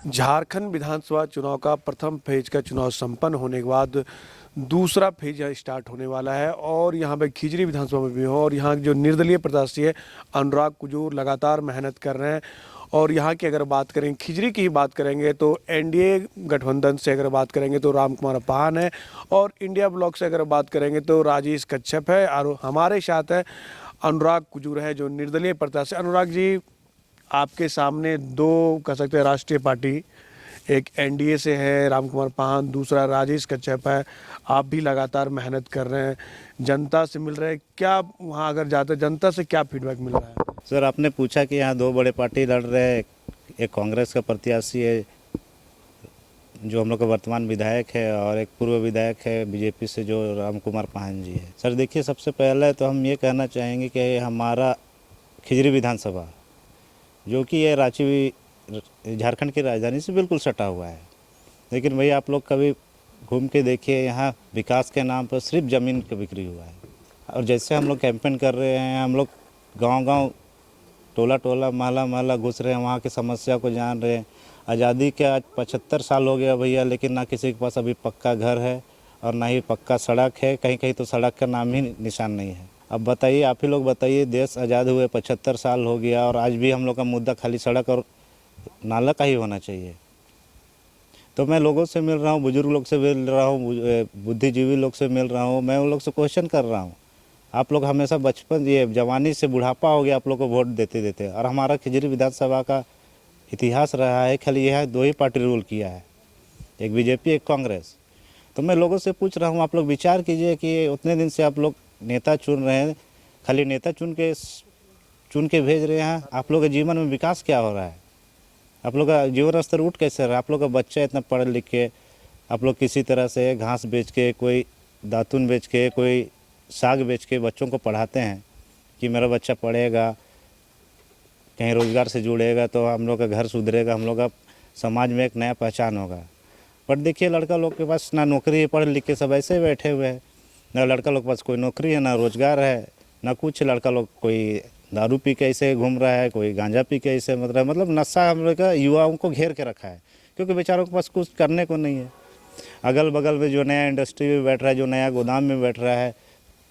झारखंड विधानसभा चुनाव का प्रथम फेज का चुनाव संपन्न होने के बाद दूसरा फेज यहाँ स्टार्ट होने वाला है और यहाँ पे खिजरी विधानसभा में भी हो और यहाँ जो निर्दलीय प्रत्याशी है अनुराग कुजूर लगातार मेहनत कर रहे हैं। और यहाँ की अगर बात करें खिजरी की ही बात करेंगे तो एनडीए गठबंधन से अगर बात करेंगे तो रामकुमार पान है और इंडिया ब्लॉक से अगर बात करेंगे तो राजेश कच्छप है और हमारे साथ है अनुराग कुजूर है जो निर्दलीय प्रत्याशी। अनुराग जी, आपके सामने दो कह सकते हैं राष्ट्रीय पार्टी, एक एनडीए से है रामकुमार पान, दूसरा राजेश कच्छप है। आप भी लगातार मेहनत कर रहे हैं, जनता से मिल रहे हैं, क्या वहाँ अगर जाते जनता से क्या फीडबैक मिल रहा है? सर, आपने पूछा कि यहाँ दो बड़े पार्टी लड़ रहे हैं। एक कांग्रेस का प्रत्याशी है जो हम लोग का वर्तमान विधायक है और एक पूर्व विधायक है बीजेपी से जो रामकुमार पान जी है। सर देखिए, सबसे पहले तो हम ये कहना चाहेंगे कि हमारा खिजरी विधानसभा जो कि ये रांची झारखंड की राजधानी से बिल्कुल सटा हुआ है, लेकिन भैया आप लोग कभी घूम के देखिए, यहाँ विकास के नाम पर सिर्फ ज़मीन की बिक्री हुआ है। और जैसे हम लोग कैंपेन कर रहे हैं, हम लोग गांव-गांव, टोला-टोला, महला-महला घुस रहे हैं, वहाँ की समस्या को जान रहे हैं। आज़ादी के आज 75 साल हो गया भैया, लेकिन ना किसी के पास अभी पक्का घर है और ना ही पक्का सड़क है। कहीं कहीं तो सड़क का नाम ही निशान नहीं है। अब बताइए, आप ही लोग बताइए, देश आज़ाद हुए 75 साल हो गया और आज भी हम लोग का मुद्दा खाली सड़क और नाला का ही होना चाहिए। तो मैं लोगों से मिल रहा हूँ, बुजुर्ग लोग से मिल रहा हूँ, बुद्धिजीवी लोग से मिल रहा हूँ, मैं उन लोग से क्वेश्चन कर रहा हूँ। आप लोग हमेशा बचपन, ये जवानी से बुढ़ापा हो गया आप लोग को वोट देते देते, और हमारा खिजरी विधानसभा का इतिहास रहा है खाली यह दो ही पार्टी रूल किया है, एक बीजेपी एक कांग्रेस। तो मैं लोगों से पूछ रहा हूँ, आप लोग विचार कीजिए कि उतने दिन से आप लोग नेता चुन रहे हैं, खाली नेता चुन के भेज रहे हैं। आप लोग के जीवन में विकास क्या हो रहा है? आप लोग का जीवन स्तर उठ कैसे रहा है? आप लोग का बच्चा इतना पढ़ लिख के आप लोग किसी तरह से घास बेच के, कोई दातुन बेच के, कोई साग बेच के बच्चों को पढ़ाते हैं कि मेरा बच्चा पढ़ेगा, कहीं रोज़गार से जुड़ेगा तो हम लोग का घर सुधरेगा, हम लोग का समाज में एक नया पहचान होगा। पर देखिए, लड़का लोग के पास ना नौकरी है, पढ़ लिख के सब ऐसे बैठे हुए हैं। ना लड़का लोग के पास कोई नौकरी है, ना रोज़गार है, ना कुछ। लड़का लोग कोई दारू पी के ऐसे घूम रहा है, कोई गांजा पी के ऐसे मतलब नशा हम लोग का युवाओं को घेर के रखा है, क्योंकि बेचारों के पास कुछ करने को नहीं है। अगल बगल में जो नया इंडस्ट्री में बैठ रहा है, जो नया गोदाम में बैठ रहा है,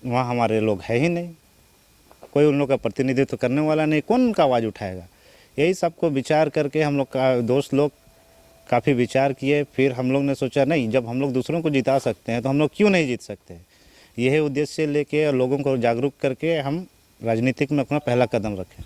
वहाँ हमारे लोग है ही नहीं। कोई उन लोग का प्रतिनिधित्व करने वाला नहीं, कौन उनका आवाज़ उठाएगा? यही सबको विचार करके हम लोग का दोस्त लोग काफ़ी विचार किए, फिर हम लोग ने सोचा नहीं, जब हम लोग दूसरों को जिता सकते हैं तो हम लोग क्यों नहीं जीत सकते। यही उद्देश्य लेके और लोगों को जागरूक करके हम राजनीतिक में अपना पहला कदम रखें।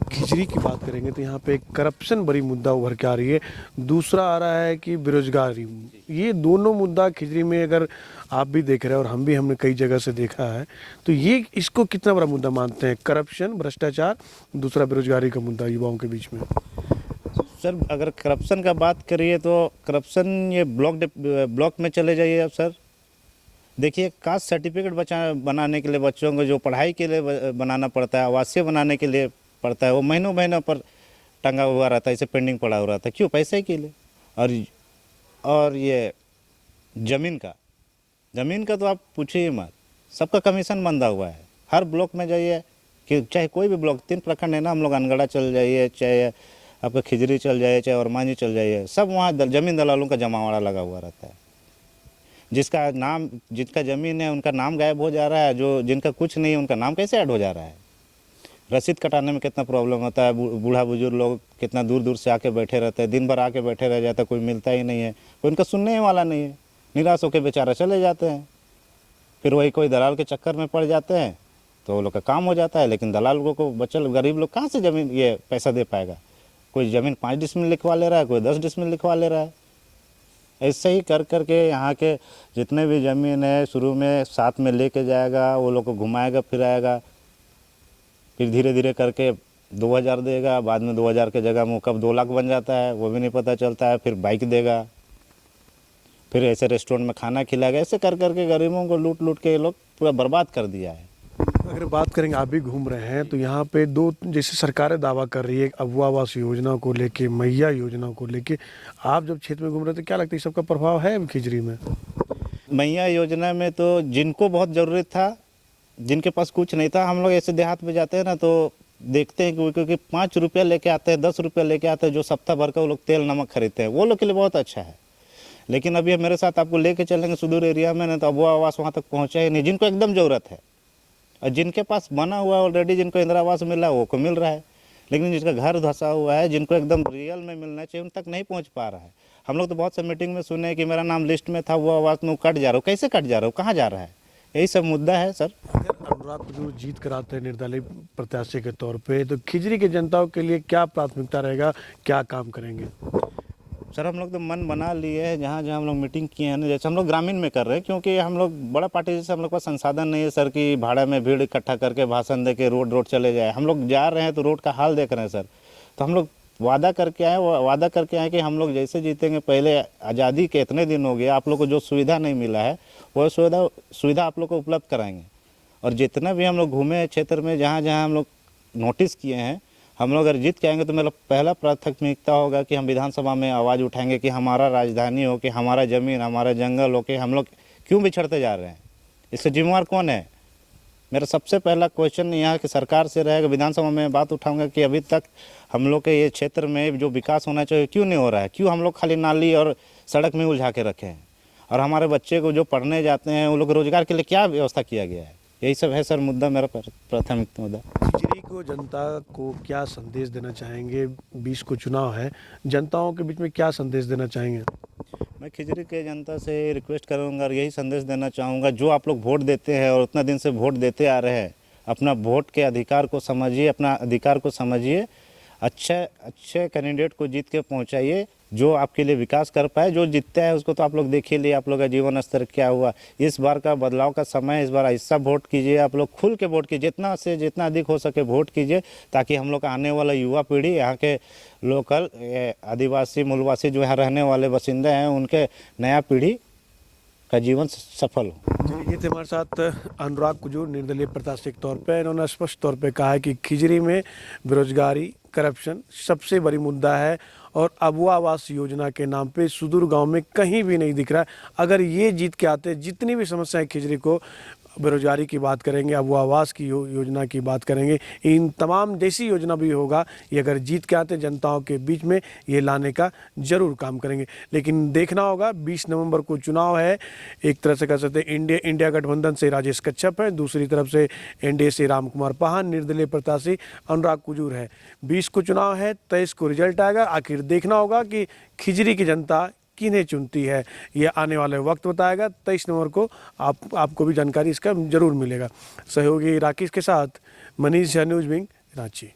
खिजरी की बात करेंगे तो यहाँ पे करप्शन बड़ी मुद्दा उभर के आ रही है, दूसरा आ रहा है कि बेरोजगारी। ये दोनों मुद्दा खिजरी में अगर आप भी देख रहे हैं और हमने कई जगह से देखा है, तो ये इसको कितना बड़ा मुद्दा मानते हैं? करप्शन, भ्रष्टाचार, दूसरा बेरोजगारी का मुद्दा युवाओं के बीच में। सर, अगर करप्शन का बात करिए तो करप्शन ये ब्लॉक में चले जाइए आप सर। देखिए, कास्ट सर्टिफिकेट बनाने के लिए बच्चों को जो पढ़ाई के लिए बनाना पड़ता है, आवासीय बनाने के लिए पड़ता है, वो महीनों महीनों पर टंगा हुआ रहता है, इसे पेंडिंग पड़ा हुआ रहता है। क्यों? पैसे के लिए। और ये ज़मीन का तो आप पूछिए मत, सबका कमीशन बंधा हुआ है। हर ब्लॉक में जाइए, कि चाहे कोई भी ब्लॉक, 3 प्रखंड है ना, हम लोग अनगढ़ा चल जाइए, चाहे आपका खिजरी चल जाइए, चाहे वर्मांझी चल जाइए, सब वहाँ ज़मीन दलालों का जमावड़ा लगा हुआ रहता है। जिसका ज़मीन है उनका नाम गायब हो जा रहा है, जो जिनका कुछ नहीं है उनका नाम कैसे ऐड हो जा रहा है। रसीद कटाने में कितना प्रॉब्लम होता है, बूढ़ा बुजुर्ग लोग कितना दूर दूर से आके बैठे रहते हैं, दिन भर आके बैठे रह जाते हैं, कोई मिलता ही नहीं है, कोई उनका सुनने ही वाला नहीं है, निराश होकर बेचारा चले जाते हैं। फिर वही कोई दलाल के चक्कर में पड़ जाते हैं तो वो लोग का काम हो जाता है, लेकिन दलाल लोगों को बच्चे गरीब लोग कहाँ से ज़मीन ये पैसा दे पाएगा? कोई ज़मीन 5 डिसमिल लिखवा ले रहा है, कोई 10 डिसमिल लिखवा ले रहा है। ऐसे ही कर करके यहाँ के जितने भी ज़मीन है शुरू में साथ में लेके जाएगा, वो लोग को घुमाएगा फिराएगा, फिर धीरे धीरे करके 2000 देगा, बाद में 2000 के जगह में कब 2 लाख बन जाता है वो भी नहीं पता चलता है। फिर बाइक देगा, फिर ऐसे रेस्टोरेंट में खाना खिलाएगा, ऐसे कर करके गरीबों को लूट लूट के ये लोग पूरा बर्बाद कर दिया है। अगर बात करेंगे, आप भी घूम रहे हैं तो यहाँ पे दो जैसे सरकारें दावा कर रही है अगवा आवास योजना को लेके, मैया योजना को लेके, आप जब क्षेत्र में घूम रहे थे क्या लगता है सबका प्रभाव है खिजरी में? मैया योजना में तो जिनको बहुत ज़रूरत था, जिनके पास कुछ नहीं था, हम लोग ऐसे देहात में जाते हैं ना तो देखते हैं कि क्योंकि 5 रुपया लेके आते हैं, 10 रुपया लेके आते हैं, जो सप्ताह भर का वो लोग तेल नमक खरीदते हैं, वो लोग के लिए बहुत अच्छा है। लेकिन अभी मेरे साथ आपको लेके चलेंगे सुदूर एरिया में ना, तो अब वो आवास वहाँ तक पहुँचा ही नहीं, जिनको एकदम ज़रूरत है। और जिनके पास बना हुआ है ऑलरेडी, जिनको इंदिरा आवास मिला है वो को मिल रहा है, लेकिन जिसका घर धंसा हुआ है, जिनको एकदम रियल में मिलना चाहिए, उन तक नहीं पहुँच पा रहा है। हम लोग तो बहुत से मीटिंग में सुने कि मेरा नाम लिस्ट में था, वो आवास में कट जा रहा हो, कैसे कट जा रहा हो, कहाँ जा रहा है, यही सब मुद्दा है सर। अगर अनुराग कुजूर जीत कर आते हैं निर्दलीय प्रत्याशी के तौर पे, तो खिजरी के जनताओं के लिए क्या प्राथमिकता रहेगा, क्या काम करेंगे? सर हम लोग तो मन बना लिए हैं, जहाँ जहाँ हम लोग मीटिंग किए हैं ना, जैसे हम लोग ग्रामीण में कर रहे हैं, क्योंकि हम लोग बड़ा पार्टी जैसे हम लोग पास संसाधन नहीं है सर कि भाड़ा में भीड़ इकट्ठा करके भाषण दे के रोड चले जाए। हम लोग जा रहे हैं तो रोड का हाल देख रहे हैं सर। तो हम लोग वादा करके आए कि हम लोग जैसे जीतेंगे, पहले आज़ादी के इतने दिन हो गए, आप लोग को जो सुविधा नहीं मिला है वो सुविधा आप लोग को उपलब्ध कराएंगे। और जितना भी हम लोग घूमे क्षेत्र में, जहाँ जहाँ हम लोग नोटिस किए हैं, हम लोग अगर जीत के आएंगे तो मेरा पहला प्राथमिकता होगा कि हम विधानसभा में आवाज़ उठाएंगे कि हमारा राजधानी हो, कि हमारा ज़मीन, हमारा जंगल हो, कि हम लोग क्यों बिछड़ते जा रहे हैं, इससे जिम्मेवार कौन है। मेरा सबसे पहला क्वेश्चन यहाँ की सरकार से रहेगा, विधानसभा में बात उठाऊंगा कि अभी तक हम लोग के ये क्षेत्र में जो विकास होना चाहिए क्यों नहीं हो रहा है, क्यों हम लोग खाली नाली और सड़क में उलझा के रखे हैं, और हमारे बच्चे को जो पढ़ने जाते हैं वो लोग रोजगार के लिए क्या व्यवस्था किया गया है। यही सब है सर मुद्दा, मेरा प्राथमिक मुद्दा। खिजरी को जनता को क्या संदेश देना चाहेंगे? 20 को चुनाव है, जनताओं के बीच में क्या संदेश देना चाहेंगे? मैं खिजरी के जनता से रिक्वेस्ट करूंगा और यही संदेश देना चाहूँगा, जो आप लोग वोट देते हैं और उतना दिन से वोट देते आ रहे हैं, अपना वोट के अधिकार को समझिए, अपना अधिकार को समझिए, अच्छे कैंडिडेट को जीत के पहुंचाइए, जो आपके लिए विकास कर पाए। जो जीतता है उसको तो आप लोग देख ही लिए, आप लोग का जीवन स्तर क्या हुआ। इस बार का बदलाव का समय है, इस बार ऐसा वोट कीजिए, आप लोग खुल के वोट कीजिए, जितना से जितना अधिक हो सके वोट कीजिए, ताकि हम लोग का आने वाला युवा पीढ़ी, यहाँ के लोकल आदिवासी मूलवासी जो यहाँ रहने वाले बासिंदे हैं, उनके नया पीढ़ी का जीवन सफल हो। ये थे हमारे साथ अनुराग कुजूर, निर्दलीय प्रत्याशी के तौर पे। इन्होंने स्पष्ट तौर पे कहा है कि खिजरी में बेरोजगारी, करप्शन सबसे बड़ी मुद्दा है, और अबुआ आवास योजना के नाम पे सुदूर गांव में कहीं भी नहीं दिख रहा है। अगर ये जीत के आते, जितनी भी समस्याएं खिजरी को, बेरोजगारी की बात करेंगे, अबुआ आवास की योजना की बात करेंगे, इन तमाम जैसी योजना भी होगा, ये अगर जीत के आते जनताओं के बीच में ये लाने का जरूर काम करेंगे। लेकिन देखना होगा, 20 नवंबर को चुनाव है। एक तरह से कह सकते हैं इंडिया गठबंधन से राजेश कच्छप है, दूसरी तरफ से एनडीए से रामकुमार पाहन, निर्दलीय प्रत्याशी अनुराग कुजूर है। 20 को चुनाव है, 23 को रिजल्ट आएगा। आखिर देखना होगा कि खिजरी की जनता किन्हें चुनती है, ये आने वाले वक्त बताएगा। 23 नवंबर को आपको भी जानकारी इसका जरूर मिलेगा। सहयोगी राकेश के साथ मनीष झा, न्यूज़ विंग, रांची।